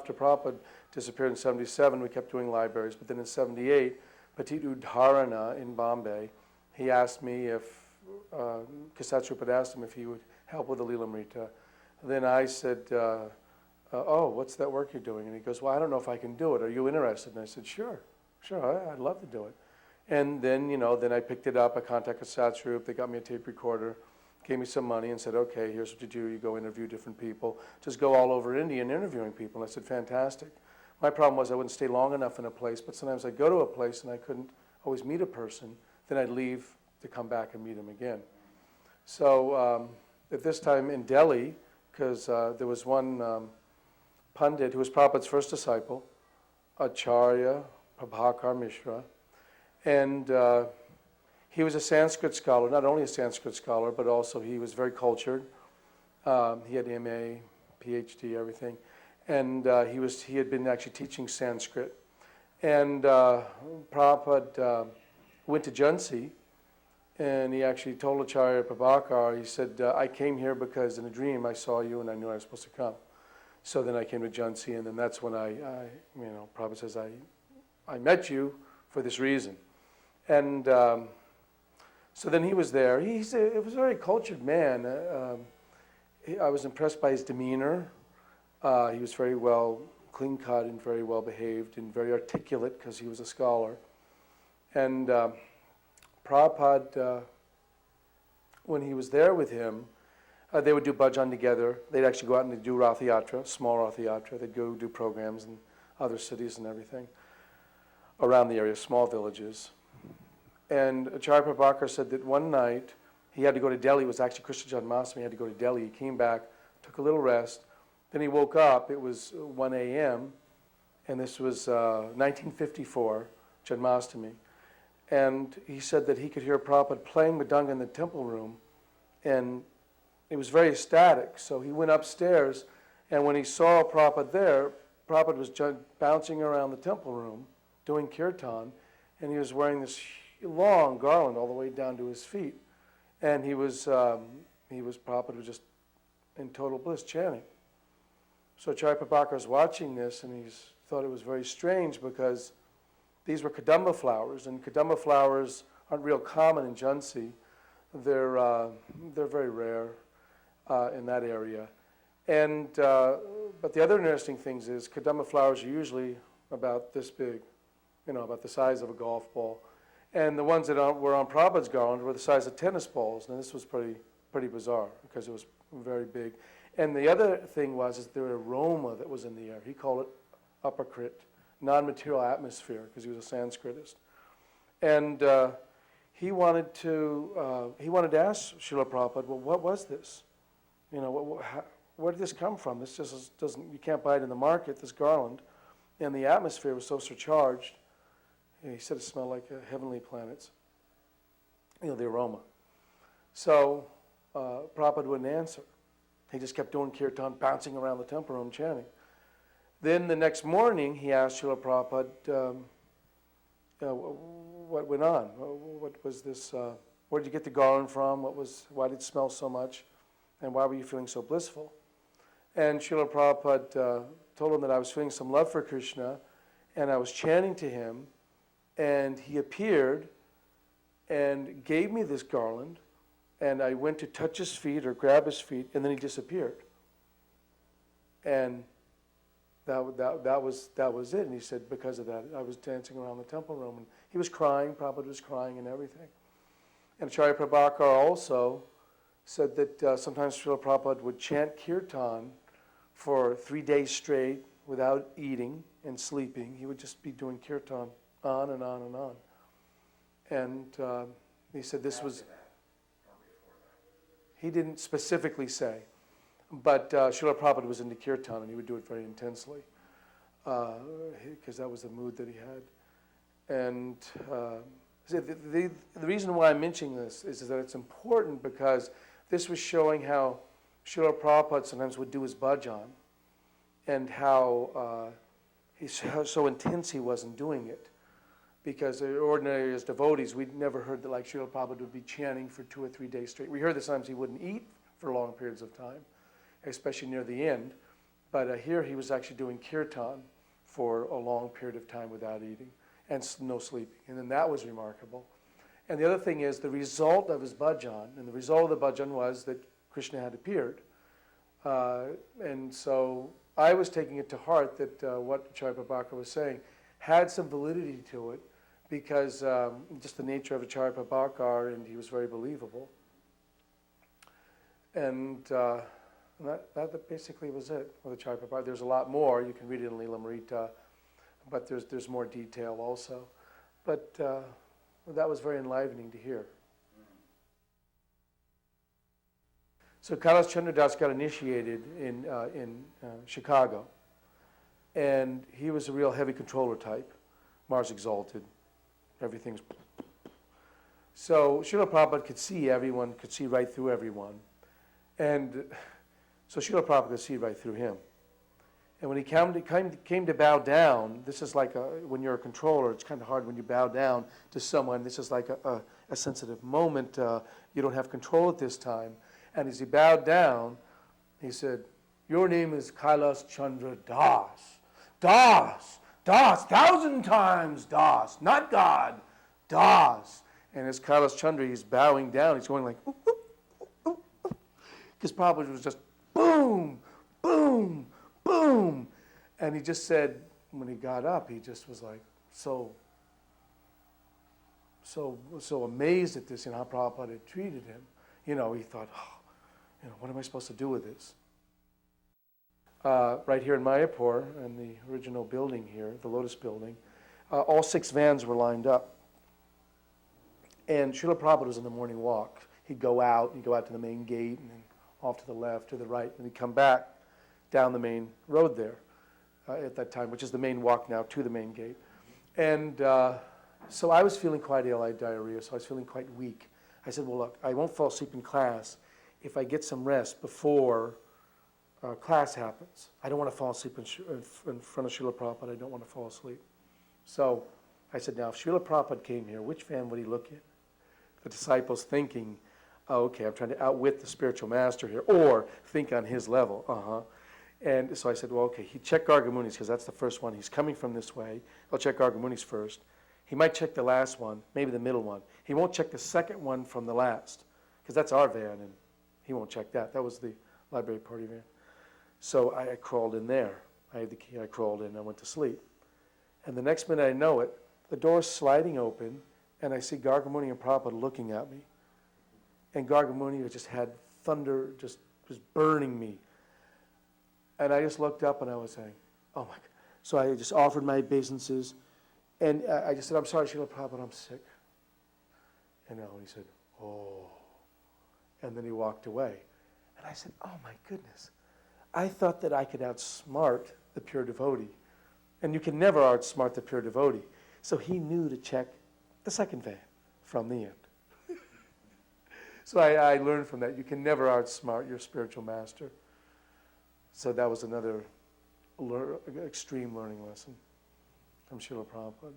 after Prabhupada disappeared in 77, we kept doing libraries. But then in 78, Petit Udharana in Bombay, he asked me if, Prabhupada asked him if he would help with the lila marita. Then I said, oh, what's that work you're doing? And he goes, well, I don't know if I can do it. Are you interested? And I said, sure, I'd love to do it. And then, then I picked it up. I contacted Satsarup. They got me a tape recorder, gave me some money, and said, okay, here's what you do. You go interview different people. Just go all over India and interviewing people. And I said, fantastic. My problem was I wouldn't stay long enough in a place, but sometimes I'd go to a place and I couldn't always meet a person. Then I'd leave to come back and meet him again. So at this time in Delhi, because there was one Pandit who was Prabhupada's first disciple, Acharya Prabhakar Mishra, and he was a Sanskrit scholar, not only a Sanskrit scholar, but also he was very cultured. He had MA, PhD, everything. And he had been actually teaching Sanskrit. And Prabhupada went to Jhansi, and he actually told Acharya Prabhakar, he said, I came here because in a dream I saw you and I knew I was supposed to come. So then I came to Jhansi, and then that's when Prabhupada says, I met you for this reason. And so then he was there. It was a very cultured man. I was impressed by his demeanor. He was very well clean-cut and very well behaved and very articulate because he was a scholar. And Prabhupada, when he was there with him, they would do bhajan together. They'd actually go out and they'd do Rath Yatra, small Rath Yatra. They'd go do programs in other cities and everything around the area, small villages. And Acharya Prabhakar said that one night he had to go to Delhi. It was actually Krishna Janmashtami. He had to go to Delhi. He came back, took a little rest. Then he woke up. It was 1 a.m., and this was 1954, Janmashtami. And he said that he could hear Prabhupada playing Mridanga in the temple room, and it was very ecstatic. So he went upstairs, and when he saw Prabhupada there, Prabhupada was bouncing around the temple room doing kirtan, and he was wearing this long garland all the way down to his feet. And Prabhupada was just in total bliss chanting. So Acharya Prabhakar was watching this, and he thought it was very strange because these were Kadamba flowers, and Kadamba flowers aren't real common in Jhansi. They're very rare in that area. And but the other interesting thing is Kadamba flowers are usually about this big, about the size of a golf ball. And the ones that were on Prabhupada's garland were the size of tennis balls. And this was pretty bizarre because it was very big. And the other thing was the aroma that was in the air. He called it upakrit, non-material atmosphere, because he was a Sanskritist. And he wanted to ask Srila Prabhupada, well, what was this? Where did this come from? This just doesn't, you can't buy it in the market, this garland. And the atmosphere was so surcharged. He said it smelled like heavenly planets, the aroma. So Prabhupada wouldn't answer. He just kept doing kirtan, bouncing around the temple room, chanting. Then the next morning, he asked Srila Prabhupada, what went on? What was this? Where did you get the garland from? Why did it smell so much? And why were you feeling so blissful? And Srila Prabhupada told him that I was feeling some love for Krishna, and I was chanting to him, and he appeared and gave me this garland, and I went to touch his feet or grab his feet, and then he disappeared. And that was it. And he said, because of that, I was dancing around the temple room. And he was crying, Prabhupada was crying and everything. And Acharya Prabhakar also said that sometimes Srila Prabhupada would chant kirtan for 3 days straight without eating and sleeping. He would just be doing kirtan on and on and on. And he said this was... He didn't specifically say, but Srila Prabhupada was into kirtan, and he would do it very intensely because that was the mood that he had. And the reason why I'm mentioning this is that it's important because this was showing how Srila Prabhupada sometimes would do his bhajan and how so intense he was in doing it. Because ordinarily as devotees, we'd never heard that like Srila Prabhupada would be chanting for 2 or 3 days straight. We heard that sometimes he wouldn't eat for long periods of time, especially near the end. But here he was actually doing kirtan for a long period of time without eating and no sleeping. And then that was remarkable. And the other thing is the result of his bhajan, and the result of the bhajan was that Krishna had appeared. And so I was taking it to heart that what Acharya Prabhakar was saying had some validity to it, because just the nature of Acharya Prabhakar, and he was very believable. And that basically was it with Acharya Prabhakar. There's a lot more. You can read it in Lila Marita, but there's more detail also. But that was very enlivening to hear. So Kailas Chandra Das got initiated in Chicago, and he was a real heavy controller type, Mars exalted, everything's. So Srila Prabhupada could see everyone, could see right through everyone, and so Srila Prabhupada could see right through him. And when he came to bow down, this is like when you're a controller, it's kind of hard when you bow down to someone. This is like a sensitive moment. You don't have control at this time. And as he bowed down, he said, "Your name is Kailas Chandra Das. Das, Das, 1,000 times Das, not God, Das." And as Kailas Chandra, he's bowing down, he's going like, because Prabhupada was just boom, boom, boom. And he just said, when he got up, he just was like so amazed at this, how Prabhupada had treated him. He thought, what am I supposed to do with this? Right here in Mayapur, in the original building here, the Lotus building, all 6 vans were lined up. And Srila Prabhupada was in the morning walk. He'd go out to the main gate, and then off to the left, to the right, and he'd come back down the main road there at that time, which is the main walk now to the main gate. And so I was feeling quite ill. I had diarrhea, so I was feeling quite weak. I said, well, look, I won't fall asleep in class if I get some rest before class happens. I don't want to fall asleep in front of Srila Prabhupada. I don't want to fall asleep. So I said, now, if Srila Prabhupada came here, which van would he look in? The disciples thinking, oh, okay, I'm trying to outwit the spiritual master here, or think on his level. And so I said, well, okay, he'd check Gargamuni's, because that's the first one. He's coming from this way. I'll check Gargamuni's first. He might check the last one, maybe the middle one. He won't check the second one from the last, because that's our van, and he won't check that. That was the library party van. So I crawled in there. I had the key. I crawled in. I went to sleep. And the next minute I know it, the door's sliding open, and I see Gargamuni and Prabhupada looking at me. And Gargamuni just had thunder, just was burning me. And I just looked up and I was saying, oh my God. So I just offered my obeisances. And I just said, I'm sorry, Srila Prabhupada, I'm sick. And he said, oh. And then he walked away. And I said, oh my goodness. I thought that I could outsmart the pure devotee. And you can never outsmart the pure devotee. So he knew to check the second van from the end. So I learned from that. You can never outsmart your spiritual master. So that was another extreme learning lesson from Srila Prabhupada.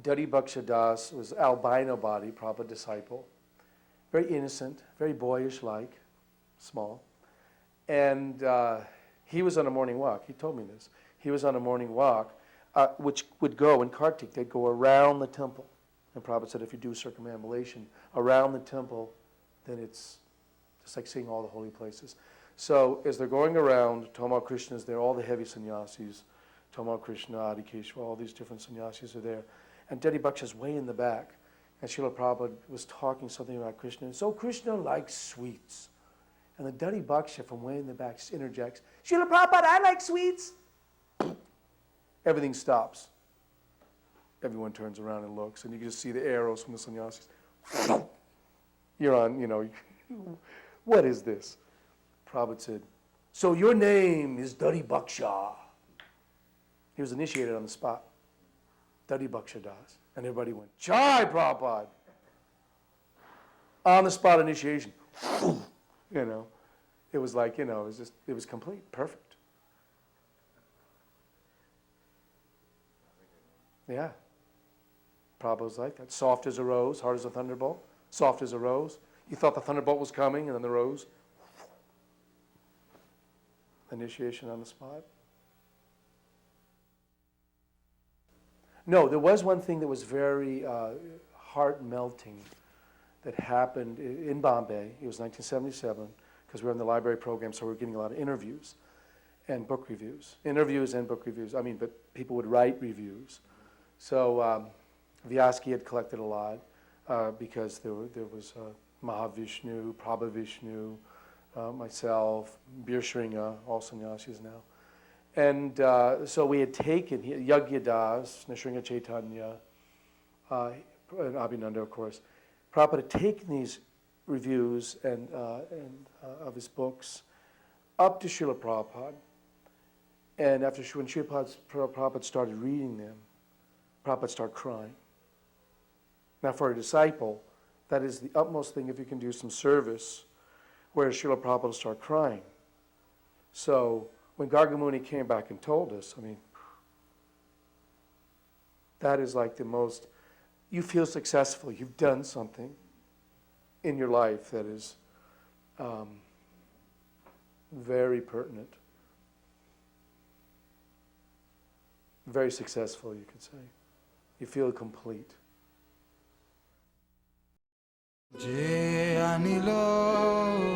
Dadi Bhaksha Das was albino body, Prabhupada disciple. Very innocent, very boyish-like, small. And he was on a morning walk. He told me this. He was on a morning walk, which would go, in Kartik, they'd go around the temple. And Prabhupada said if you do circumambulation around the temple, then it's just like seeing all the holy places. So as they're going around, Tamal Krishna's there, all the heavy sannyasis, Tamal Krishna, Adikeshwar, all these different sannyasis are there. And Dadi Bhaksha's way in the back. And Srila Prabhupada was talking something about Krishna. And so Krishna likes sweets. And the Dadi Bhaksha from way in the back interjects, Srila Prabhupada, I like sweets. Everything stops. Everyone turns around and looks. And you can just see the arrows from the sannyasis. You're on, what is this? Prabhupada said, so your name is Dadi Bhaksha. He was initiated on the spot. Dadi Bhaksha Das. And everybody went, Jai Prabhupada. On the spot initiation. It was like, it was complete, perfect. Yeah. Prabhupada was like that. Soft as a rose, hard as a thunderbolt. Soft as a rose. You thought the thunderbolt was coming, and then the rose. initiation on the spot. No, there was one thing that was very heart-melting that happened in Bombay. It was 1977, because we were in the library program, so we were getting a lot of interviews and book reviews. Interviews and book reviews. I mean, but people would write reviews. So Vyasky had collected a lot because there was Mahavishnu, Prabhavishnu, myself, Bir Shringa, all sannyasis now. And so we had taken Yagyadas, Nishringa Chaitanya, and Abhinanda, of course. Prabhupada had taken these reviews and of his books up to Srila Prabhupada. And when Srila Prabhupada started reading them, Prabhupada started crying. Now for a disciple, that is the utmost thing if you can do some service, where Srila Prabhupada started crying. So when Gargamuni came back and told us, I mean, that is like the most, you feel successful, you've done something in your life that is very pertinent. Very successful, you could say. You feel complete. Je anilo